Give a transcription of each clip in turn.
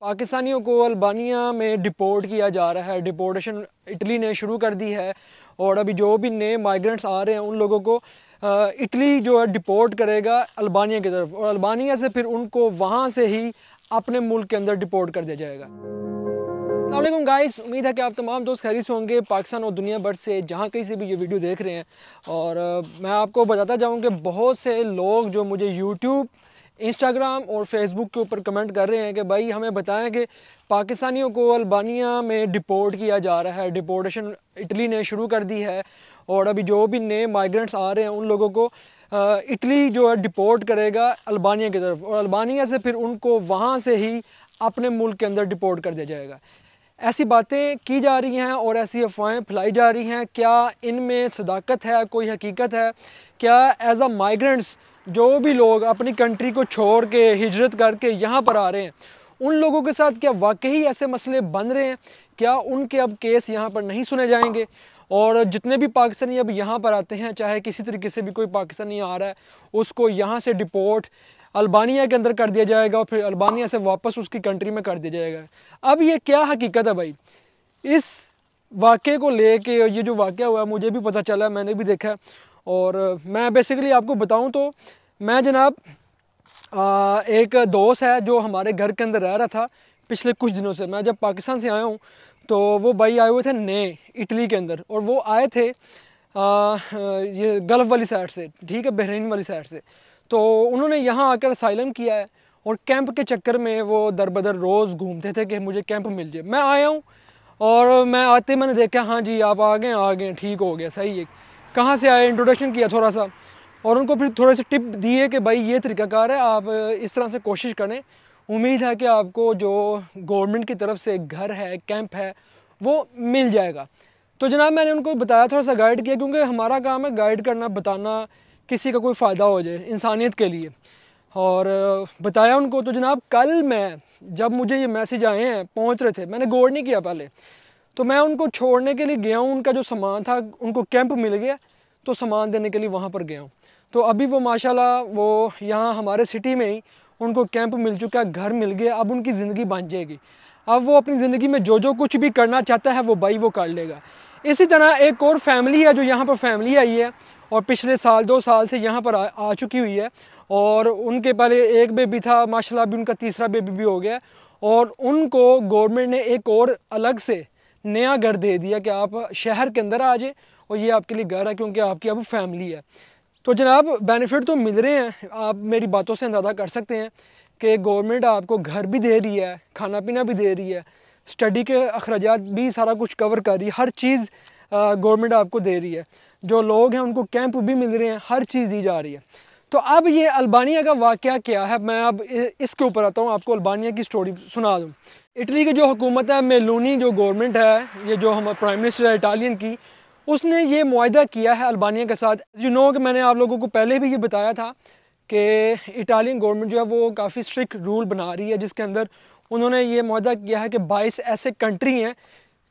पाकिस्तानियों को अल्बानिया में डिपोर्ट किया जा रहा है। डिपोर्टेशन इटली ने शुरू कर दी है और अभी जो भी नए माइग्रेंट्स आ रहे हैं उन लोगों को इटली जो है डिपोर्ट करेगा अल्बानिया की तरफ, और अल्बानिया से फिर उनको वहाँ से ही अपने मुल्क के अंदर डिपोर्ट कर दिया जाएगा। अस्सलाम वालेकुम गाइस, उम्मीद है कि आप तमाम दोस्त खैरियत से होंगे पाकिस्तान और दुनिया भर से जहाँ कहीं से भी ये वीडियो देख रहे हैं। और मैं आपको बताता जाऊँ कि बहुत से लोग जो मुझे यूट्यूब, इंस्टाग्राम और फेसबुक के ऊपर कमेंट कर रहे हैं कि भाई हमें बताएं कि पाकिस्तानियों को अल्बानिया में डिपोर्ट किया जा रहा है। डिपोर्टेशन इटली ने शुरू कर दी है और अभी जो भी नए माइग्रेंट्स आ रहे हैं उन लोगों को इटली जो है डिपोर्ट करेगा अल्बानिया की तरफ, और अल्बानिया से फिर उनको वहाँ से ही अपने मुल्क के अंदर डिपोर्ट कर दिया जाएगा। ऐसी बातें की जा रही हैं और ऐसी अफवाहें फैलाई जा रही हैं। क्या इनमें सदाकत है, कोई हकीकत है? क्या एज अ माइग्रेंट्स जो भी लोग अपनी कंट्री को छोड़ के हिजरत करके यहाँ पर आ रहे हैं उन लोगों के साथ क्या वाकई ऐसे मसले बन रहे हैं? क्या उनके अब केस यहाँ पर नहीं सुने जाएंगे? और जितने भी पाकिस्तानी अब यहाँ पर आते हैं, चाहे किसी तरीके से भी कोई पाकिस्तानी आ रहा है, उसको यहाँ से डिपोर्ट अल्बानिया के अंदर कर दिया जाएगा और फिर अल्बानिया से वापस उसकी कंट्री में कर दिया जाएगा। अब ये क्या हकीकत है भाई? इस वाक़े को लेके, ये जो वाक़या हुआ मुझे भी पता चला, मैंने भी देखा। और मैं बेसिकली आपको बताऊं तो मैं जनाब एक दोस्त है जो हमारे घर के अंदर रह रहा था पिछले कुछ दिनों से। मैं जब पाकिस्तान से आया हूँ तो वो भाई आए हुए थे नए इटली के अंदर, और वो आए थे ये गल्फ़ वाली साइड से, ठीक है, बहरीन वाली साइड से। तो उन्होंने यहाँ आकर असाइलम किया है और कैंप के चक्कर में वो दर बदर रोज़ घूमते थे कि मुझे कैंप मिल जाए। मैं आया हूँ और मैं आते मैंने देखा, हाँ जी आप आ गए, ठीक हो गया, सही है। कहाँ से आए, इंट्रोडक्शन किया थोड़ा सा, और उनको फिर थोड़े से टिप दिए कि भाई ये तरीक़ाकार है, आप इस तरह से कोशिश करें, उम्मीद है कि आपको जो गवर्नमेंट की तरफ से घर है, कैंप है, वो मिल जाएगा। तो जनाब मैंने उनको बताया, थोड़ा सा गाइड किया, क्योंकि हमारा काम है गाइड करना, बताना, किसी का कोई फ़ायदा हो जाए इंसानियत के लिए, और बताया उनको। तो जनाब कल मैं जब मुझे ये मैसेज आए हैं, पहुंच रहे थे, मैंने गौर नहीं किया पहले, तो मैं उनको छोड़ने के लिए गया हूँ। उनका जो सामान था, उनको कैंप मिल गया तो सामान देने के लिए वहाँ पर गया हूँ। तो अभी वो माशाल्लाह वो यहाँ हमारे सिटी में ही उनको कैंप मिल चुका है, घर मिल गया। अब उनकी ज़िंदगी बन जाएगी। अब वो अपनी ज़िंदगी में जो जो कुछ भी करना चाहता है वो भाई वो कर लेगा। इसी तरह एक और फैमिली है जो यहाँ पर फैमिली आई है और पिछले साल 2 साल से यहाँ पर आ चुकी हुई है, और उनके पहले एक बेबी था, माशाल्लाह अभी उनका तीसरा बेबी भी हो गया, और उनको गवर्नमेंट ने एक और अलग से नया घर दे दिया कि आप शहर के अंदर आ जाए और ये आपके लिए घर है, क्योंकि आपकी अब फैमिली है। तो जनाब बेनिफिट तो मिल रहे हैं, आप मेरी बातों से अंदाज़ा कर सकते हैं कि गवर्नमेंट आपको घर भी दे रही है, खाना पीना भी दे रही है, स्टडी के अखराजात भी सारा कुछ कवर कर रही है, हर चीज़ गवर्नमेंट आपको दे रही है। जो लोग हैं उनको कैंप भी मिल रहे हैं, हर चीज़ दी जा रही है। तो अब ये अल्बानिया का वाक़या क्या है, मैं अब इसके ऊपर आता हूँ, आपको अल्बानिया की स्टोरी सुना दूँ। इटली की जो हुकूमत है, मेलोनी जो गवर्नमेंट है, ये जो हम प्राइम मिनिस्टर है इटालियन की, उसने ये मुआहदा किया है अल्बानिया के साथ। यू नो कि मैंने आप लोगों को पहले भी ये बताया था कि इटालियन गवर्नमेंट जो है वो काफ़ी स्ट्रिक्ट रूल बना रही है, जिसके अंदर उन्होंने ये मुआहदा किया है कि 22 ऐसे कंट्री हैं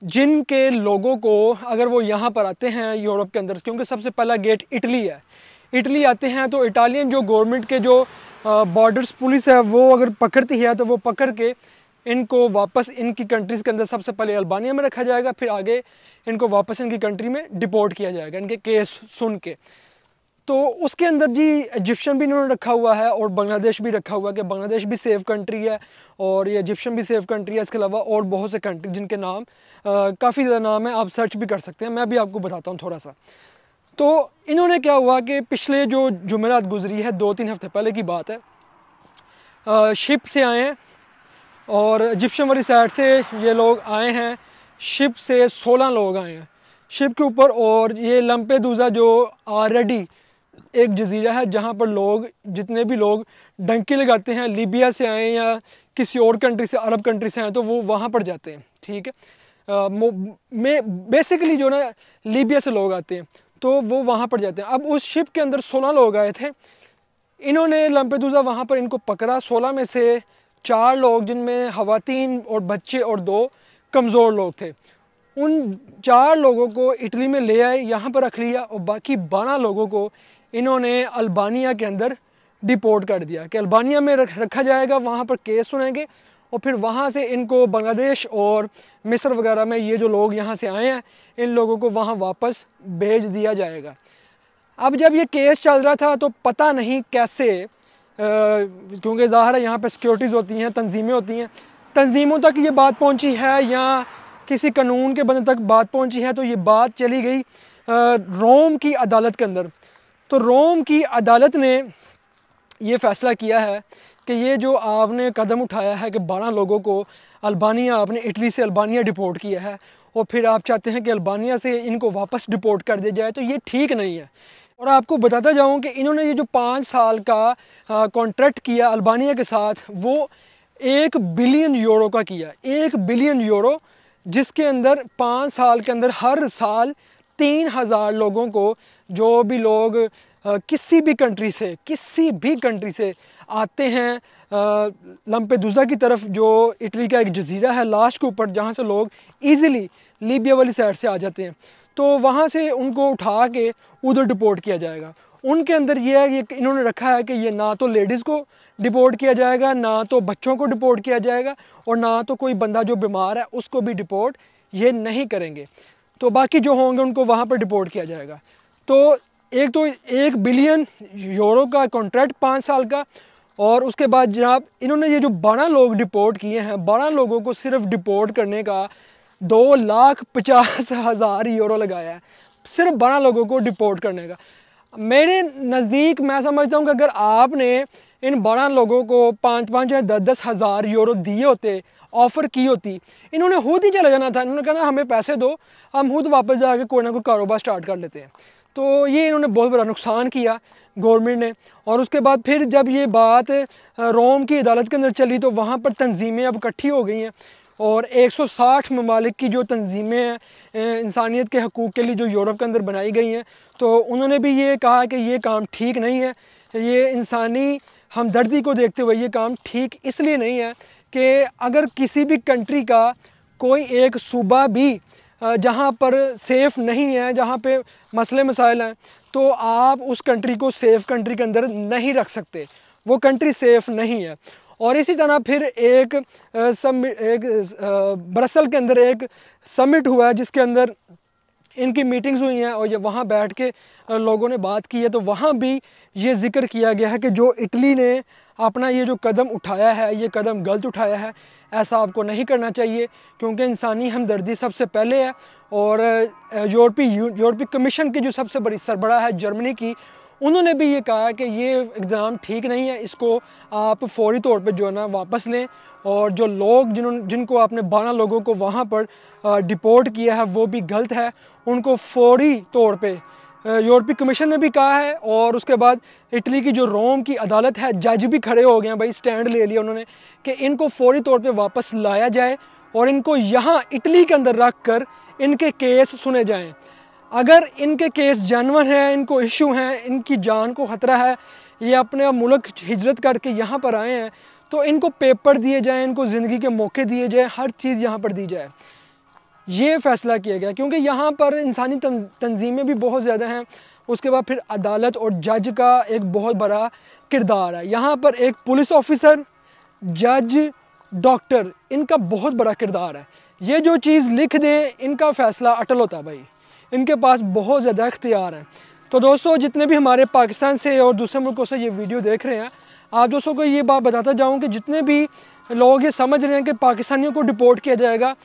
जिनके लोगों को अगर वो यहाँ पर आते हैं यूरोप के अंदर, क्योंकि सबसे पहला गेट इटली है, इटली आते हैं तो इटालियन जो गवर्नमेंट के जो बॉर्डर्स पुलिस है वो अगर पकड़ती है तो वो पकड़ के इनको वापस इनकी कंट्रीज़ के अंदर सबसे पहले अल्बानिया में रखा जाएगा, फिर आगे इनको वापस इनकी कंट्री में डिपोर्ट किया जाएगा इनके केस सुन के। तो उसके अंदर जी इजिप्शियन भी इन्होंने रखा हुआ है और बांग्लादेश भी रखा हुआ है कि बांग्लादेश भी सेफ कंट्री है और ये इजिप्शियन भी सेफ कंट्री है। इसके अलावा और बहुत से कंट्री जिनके नाम काफ़ी ज़्यादा नाम है, आप सर्च भी कर सकते हैं, मैं भी आपको बताता हूँ थोड़ा सा। तो इन्होंने क्या हुआ कि पिछले जो जुमेरात गुजरी है, 2-3 हफ्ते पहले की बात है, शिप से आए हैं और इजिप्शियन वाली साइड से ये लोग आए हैं। शिप से 16 लोग आए हैं शिप के ऊपर, और ये लम्पेदुसा जो ऑलरेडी एक जजीरा है जहाँ पर लोग, जितने भी लोग डंकी लगाते हैं, लीबिया से आए या किसी और कंट्री से, अरब कंट्री से आए, तो वो वहाँ पर जाते हैं, ठीक है। में बेसिकली जो ना लीबिया से लोग आते हैं तो वो वहाँ पर जाते हैं। अब उस शिप के अंदर 16 लोग आए थे, इन्होंने लम्पेदुसा वहाँ पर इनको पकड़ा। 16 में से 4 लोग, जिनमें खवातीन और बच्चे और 2 कमज़ोर लोग थे, उन 4 लोगों को इटली में ले आए, यहाँ पर रख लिया, और बाकी 12 लोगों को इन्होंने अल्बानिया के अंदर डिपोर्ट कर दिया कि अल्बानिया में रखा जाएगा, वहाँ पर केस सुनेंगे और फिर वहाँ से इनको बांग्लादेश और मिस्र वगैरह में ये जो लोग यहाँ से आए हैं इन लोगों को वहाँ वापस भेज दिया जाएगा। अब जब ये केस चल रहा था तो पता नहीं कैसे, क्योंकि ज़ाहिर है यहाँ पे सिक्योरिटीज़ होती हैं, तंजीमें होती हैं, तंजीमों तक ये बात पहुँची है या किसी कानून के बंदे तक बात पहुँची है, तो ये बात चली गई रोम की अदालत के अंदर। तो रोम की अदालत ने ये फ़ैसला किया है कि ये जो आपने कदम उठाया है कि 12 लोगों को अल्बानिया, आपने इटली से अल्बानिया डिपोर्ट किया है और फिर आप चाहते हैं कि अल्बानिया से इनको वापस डिपोर्ट कर दिया जाए, तो ये ठीक नहीं है। और आपको बताता जाऊं कि इन्होंने ये जो 5 साल का कॉन्ट्रैक्ट किया अल्बानिया के साथ, वो 1 बिलियन यूरो का किया, 1 बिलियन यूरो, जिसके अंदर 5 साल के अंदर हर साल 3000 लोगों को, जो भी लोग किसी भी कंट्री से आते हैं लम्पेदुसा की तरफ, जो इटली का एक जजीरा है लास्ट के ऊपर, जहाँ से लोग इजीली लीबिया वाली साइड से आ जाते हैं, तो वहाँ से उनको उठा के उधर डिपोर्ट किया जाएगा। उनके अंदर ये है, ये इन्होंने रखा है कि ये ना तो लेडीज़ को डिपोर्ट किया जाएगा, ना तो बच्चों को डिपोर्ट किया जाएगा, और ना तो कोई बंदा जो बीमार है उसको भी डिपोर्ट ये नहीं करेंगे। तो बाकी जो होंगे उनको वहाँ पर डिपोर्ट किया जाएगा। तो 1 बिलियन यूरो का कॉन्ट्रैक्ट 5 साल का, और उसके बाद जनाब इन्होंने ये जो 12 लोग डिपोर्ट किए हैं, 12 लोगों को सिर्फ डिपोर्ट करने का 2,50,000 यूरो लगाया है, सिर्फ 12 लोगों को डिपोर्ट करने का। मेरे नज़दीक मैं समझता हूँ कि अगर आपने इन 12 लोगों को 5-5 या 10-10 हज़ार यूरो दिए होते, ऑफ़र की होती, इन्होंने खुद ही चले जाना था। इन्होंने कहा हमें पैसे दो, हम खुद वापस जाके कोई ना कोई कारोबार स्टार्ट कर लेते हैं। तो ये इन्होंने बहुत बड़ा नुकसान किया गवर्नमेंट ने। और उसके बाद फिर जब ये बात रोम की अदालत के अंदर चली तो वहाँ पर तंजीमें अब इकट्ठी हो गई हैं, और 160 ममालिक की जो तंजीमें हैं इंसानियत के हकूक़ के लिए जो यूरोप के अंदर बनाई गई हैं, तो उन्होंने भी ये कहा कि ये काम ठीक नहीं है, ये इंसानी हमदर्दी को देखते हुए ये काम ठीक इसलिए नहीं है कि अगर किसी भी कंट्री का कोई एक सूबा भी जहाँ पर सेफ़ नहीं है, जहाँ पे मसले मसाइल हैं, तो आप उस कंट्री को सेफ़ कंट्री के अंदर नहीं रख सकते, वो कंट्री सेफ़ नहीं है। और इसी तरह फिर एक ब्रसल के अंदर एक समिट हुआ है जिसके अंदर इनकी मीटिंग्स हुई हैं, और ये वहाँ बैठ के लोगों ने बात की है, तो वहाँ भी ये ज़िक्र किया गया है कि जो इटली ने अपना ये जो कदम उठाया है, ये कदम गलत उठाया है, ऐसा आपको नहीं करना चाहिए, क्योंकि इंसानी हमदर्दी सबसे पहले है। और यूरोपीय कमीशन की जो सबसे बड़ी सरबराह है जर्मनी की, उन्होंने भी ये कहा है कि ये इक़दाम ठीक नहीं है, इसको आप फौरी तौर पे जो है ना वापस लें, और जो लोग जिनको आपने 12 लोगों को वहाँ पर डिपोर्ट किया है वो भी गलत है, उनको फौरी तौर पे यूरोपीय कमीशन ने भी कहा है। और उसके बाद इटली की जो रोम की अदालत है, जज भी खड़े हो गए हैं भाई, स्टैंड ले लिया उन्होंने कि इनको फौरी तौर पे वापस लाया जाए और इनको यहाँ इटली के अंदर रख कर इनके केस सुने जाएँ। अगर इनके केस जानवर हैं, इनको इशू हैं, इनकी जान को ख़तरा है, ये अपने मुल्क हिजरत करके यहाँ पर आए हैं, तो इनको पेपर दिए जाएँ, इनको ज़िंदगी के मौके दिए जाएँ, हर चीज़ यहाँ पर दी जाए, ये फ़ैसला किया गया। क्योंकि यहाँ पर इंसानी तंजीमें भी बहुत ज़्यादा हैं। उसके बाद फिर अदालत और जज का एक बहुत बड़ा किरदार है यहाँ पर, एक पुलिस ऑफिसर, जज, डॉक्टर, इनका बहुत बड़ा किरदार है। ये जो चीज़ लिख दें इनका फ़ैसला अटल होता है भाई, इनके पास बहुत ज़्यादा इख्तियार है। तो दोस्तों जितने भी हमारे पाकिस्तान से और दूसरे मुल्कों से ये वीडियो देख रहे हैं, आप दोस्तों को ये बात बताता जाऊँ कि जितने भी लोग ये समझ रहे हैं कि पाकिस्तानियों को डिपोर्ट किया जाएगा,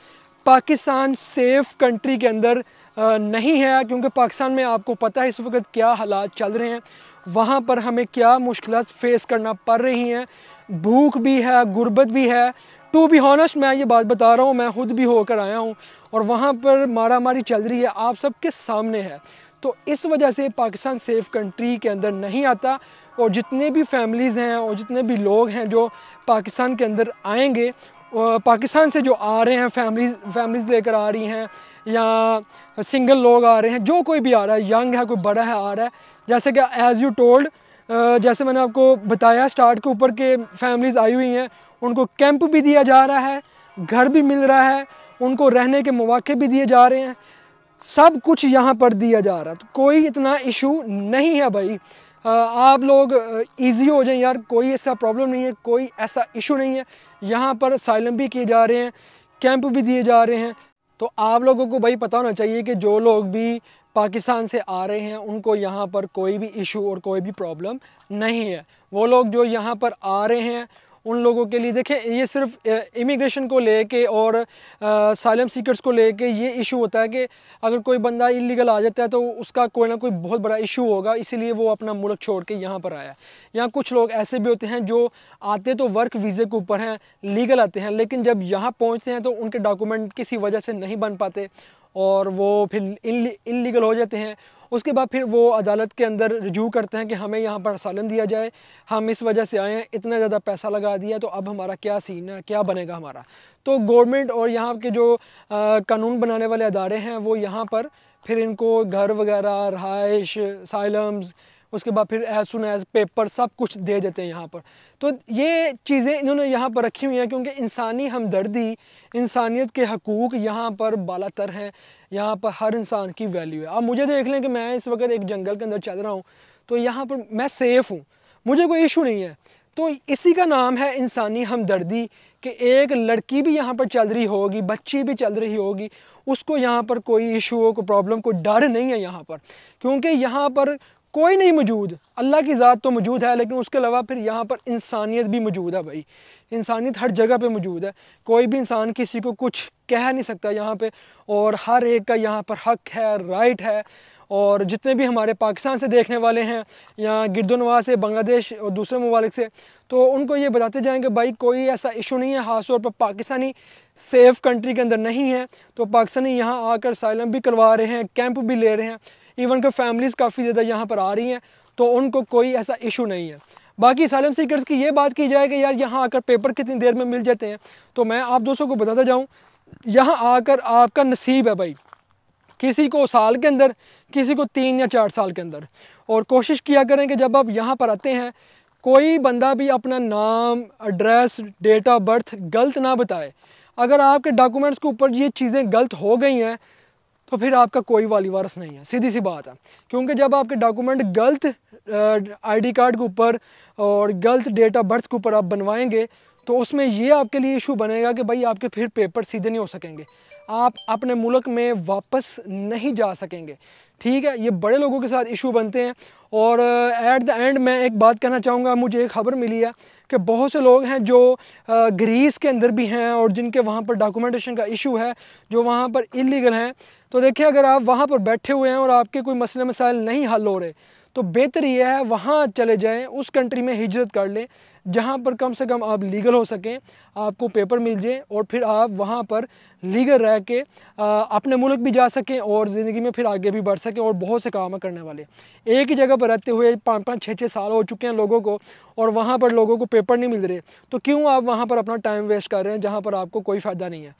पाकिस्तान सेफ़ कंट्री के अंदर नहीं है। क्योंकि पाकिस्तान में आपको पता है इस वक्त क्या हालात चल रहे हैं, वहाँ पर हमें क्या मुश्किलात फेस करना पड़ रही हैं, भूख भी है, गुर्बत भी है। टू बी हॉनेस्ट मैं ये बात बता रहा हूँ, मैं ख़ुद भी होकर आया हूँ और वहाँ पर मारा मारी चल रही है, आप सबके सामने है। तो इस वजह से पाकिस्तान सेफ़ कंट्री के अंदर नहीं आता। और जितने भी फैमिलीज़ हैं और जितने भी लोग हैं जो पाकिस्तान के अंदर आएंगे, पाकिस्तान से जो आ रहे हैं, फैमिलीज़ लेकर आ रही हैं या सिंगल लोग आ रहे हैं, जो कोई भी आ रहा है, यंग है, कोई बड़ा है, आ रहा है, जैसे कि एज़ यू टोल्ड, जैसे मैंने आपको बताया स्टार्ट के ऊपर के फैमिलीज़ आई हुई हैं, उनको कैंप भी दिया जा रहा है, घर भी मिल रहा है, उनको रहने के मौके भी दिए जा रहे हैं, सब कुछ यहाँ पर दिया जा रहा है। तो कोई इतना इशू नहीं है भाई। आप लोग इजी हो जाएं यार, कोई ऐसा प्रॉब्लम नहीं है, कोई ऐसा इशू नहीं है। यहाँ पर असाइलम भी किए जा रहे हैं, कैंप भी दिए जा रहे हैं। तो आप लोगों को भाई पता होना चाहिए कि जो लोग भी पाकिस्तान से आ रहे हैं उनको यहाँ पर कोई भी इशू और कोई भी प्रॉब्लम नहीं है। वो लोग जो यहाँ पर आ रहे हैं उन लोगों के लिए देखें, ये सिर्फ इमिग्रेशन को लेके और साइलम सीकर्स को लेके ये इशू होता है कि अगर कोई बंदा इलीगल आ जाता है तो उसका कोई ना कोई बहुत बड़ा इशू होगा, इसीलिए वो अपना मुल्क छोड़ के यहाँ पर आया है। यहाँ कुछ लोग ऐसे भी होते हैं जो आते तो वर्क वीज़े के ऊपर हैं, लीगल आते हैं, लेकिन जब यहाँ पहुँचते हैं तो उनके डॉक्यूमेंट किसी वजह से नहीं बन पाते और वो फिर इलीगल हो जाते हैं। उसके बाद फिर वो अदालत के अंदर रिज्यू करते हैं कि हमें यहाँ पर असाइलम दिया जाए, हम इस वजह से आए हैं, इतना ज़्यादा पैसा लगा दिया, तो अब हमारा क्या सीन है, क्या बनेगा हमारा। तो गवर्नमेंट और यहाँ के जो कानून बनाने वाले अदारे हैं वो यहाँ पर फिर इनको घर वगैरह, रहाइश, असाइलम्स, उसके बाद फिर एज सुन एज पेपर सब कुछ दे देते हैं यहाँ पर। तो ये चीज़ें इन्होंने यहाँ पर रखी हुई हैं क्योंकि इंसानी हमदर्दी, इंसानियत के हकूक़ यहाँ पर बालातर हैं, यहाँ पर हर इंसान की वैल्यू है। अब मुझे देख लें कि मैं इस वक्त एक जंगल के अंदर चल रहा हूँ, तो यहाँ पर मैं सेफ़ हूँ, मुझे कोई इशू नहीं है। तो इसी का नाम है इंसानी हमदर्दी कि एक लड़की भी यहाँ पर चल रही होगी, बच्ची भी चल रही होगी, उसको यहाँ पर कोई इशू हो, कोई प्रॉब्लम, कोई डर नहीं है यहाँ पर, क्योंकि यहाँ पर कोई नहीं मौजूद। अल्लाह की ज़ात तो मौजूद है, लेकिन उसके अलावा फिर यहाँ पर इंसानियत भी मौजूद है भाई। इंसानियत हर जगह पे मौजूद है, कोई भी इंसान किसी को कुछ कह नहीं सकता यहाँ पे, और हर एक का यहाँ पर हक है, राइट है। और जितने भी हमारे पाकिस्तान से देखने वाले हैं, यहाँ गिरदोनवा से, बांग्लादेश और दूसरे ममालिक से, तो उनको ये बताते जाएंगे भाई कोई ऐसा इशू नहीं है। ख़ास तौर पर पाकिस्तानी सेफ़ कंट्री के अंदर नहीं है, तो पाकिस्तानी यहाँ आकर असाइलम भी करवा रहे हैं, कैंप भी ले रहे हैं, इवन के फैमिलीज़ काफ़ी ज़्यादा यहाँ पर आ रही हैं, तो उनको कोई ऐसा इशू नहीं है। बाकी असाइलम सीकर्स की ये बात की जाए कि यार यहाँ आकर पेपर कितनी देर में मिल जाते हैं, तो मैं आप दोस्तों को बताता जाऊँ, यहाँ आकर आपका नसीब है भाई, किसी को साल के अंदर, किसी को 3 या 4 साल के अंदर। और कोशिश किया करें कि जब आप यहाँ पर आते हैं कोई बंदा भी अपना नाम, एड्रेस, डेट ऑफ बर्थ गलत ना बताए। अगर आपके डॉक्यूमेंट्स के ऊपर ये चीज़ें गलत हो गई हैं तो फिर आपका कोई वाली वारस नहीं है, सीधी सी बात है। क्योंकि जब आपके डॉक्यूमेंट गलत आईडी कार्ड के ऊपर और गलत डेट ऑफ बर्थ के ऊपर आप बनवाएंगे तो उसमें ये आपके लिए इशू बनेगा कि भाई आपके फिर पेपर सीधे नहीं हो सकेंगे, आप अपने मुल्क में वापस नहीं जा सकेंगे। ठीक है, ये बड़े लोगों के साथ इशू बनते हैं। और एट द एंड मैं एक बात कहना चाहूँगा, मुझे एक खबर मिली है कि बहुत से लोग हैं जो ग्रीस के अंदर भी हैं और जिनके वहाँ पर डॉक्यूमेंटेशन का इशू है, जो वहाँ पर इलीगल हैं। तो देखिए, अगर आप वहाँ पर बैठे हुए हैं और आपके कोई मसले मसाइल नहीं हल हो रहे, तो बेहतर ये है वहाँ चले जाएं, उस कंट्री में हिजरत कर लें जहाँ पर कम से कम आप लीगल हो सकें, आपको पेपर मिल जाए और फिर आप वहाँ पर लीगल रह के अपने मुल्क भी जा सकें और ज़िंदगी में फिर आगे भी बढ़ सकें। और बहुत से काम करने वाले एक ही जगह पर रहते हुए 5-5, 6-6 साल हो चुके हैं लोगों को, और वहाँ पर लोगों को पेपर नहीं मिल रहे, तो क्यों आप वहाँ पर अपना टाइम वेस्ट कर रहे हैं जहाँ पर आपको कोई फ़ायदा नहीं है।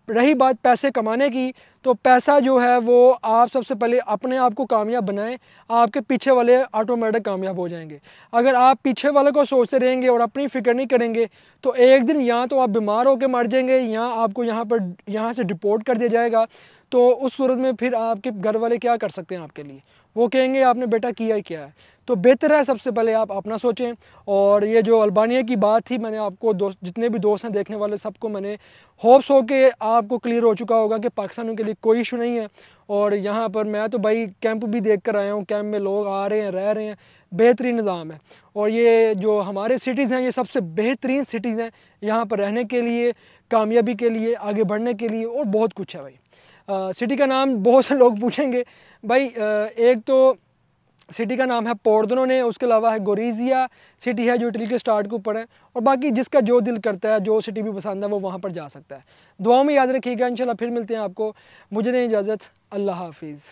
रही बात पैसे कमाने की, तो पैसा जो है वो आप सबसे पहले अपने आप को कामयाब बनाएं, आपके पीछे वाले ऑटोमेटिक कामयाब हो जाएंगे। अगर आप पीछे वाले को सोचते रहेंगे और अपनी फ़िक्र नहीं करेंगे तो एक दिन या तो आप बीमार होकर मर जाएंगे या आपको यहाँ से डिपोर्ट कर दिया जाएगा। तो उस सूरत में फिर आपके घर वाले क्या कर सकते हैं आपके लिए, वो कहेंगे आपने बेटा किया ही क्या है। तो बेहतर है सबसे पहले आप अपना सोचें। और ये जो अल्बानिया की बात थी, मैंने आपको जितने भी दोस्त हैं देखने वाले सबको मैंने होप्स हो के आपको क्लियर हो चुका होगा कि पाकिस्तानियों के लिए कोई इशू नहीं है। और यहाँ पर मैं तो भाई कैंप भी देख कर आया हूँ, कैंप में लोग आ रहे हैं, रह रहे हैं, बेहतरीन निज़ाम है। और ये जो हमारे सिटीज़ हैं ये सबसे बेहतरीन सिटीज़ हैं यहाँ पर रहने के लिए, कामयाबी के लिए, आगे बढ़ने के लिए, और बहुत कुछ है भाई। सिटी का नाम बहुत से लोग पूछेंगे भाई, एक तो सिटी का नाम है पोर्दोने, उसके अलावा है गोरिजिया सिटी है जो इटली के स्टार्ट के ऊपर है। और बाकी जिसका जो दिल करता है, जो सिटी भी पसंद है, वो वहाँ पर जा सकता है। दुआओं में याद रखिएगा, इंशाल्लाह फिर मिलते हैं आपको। मुझे दें इजाज़त, अल्लाह हाफिज़।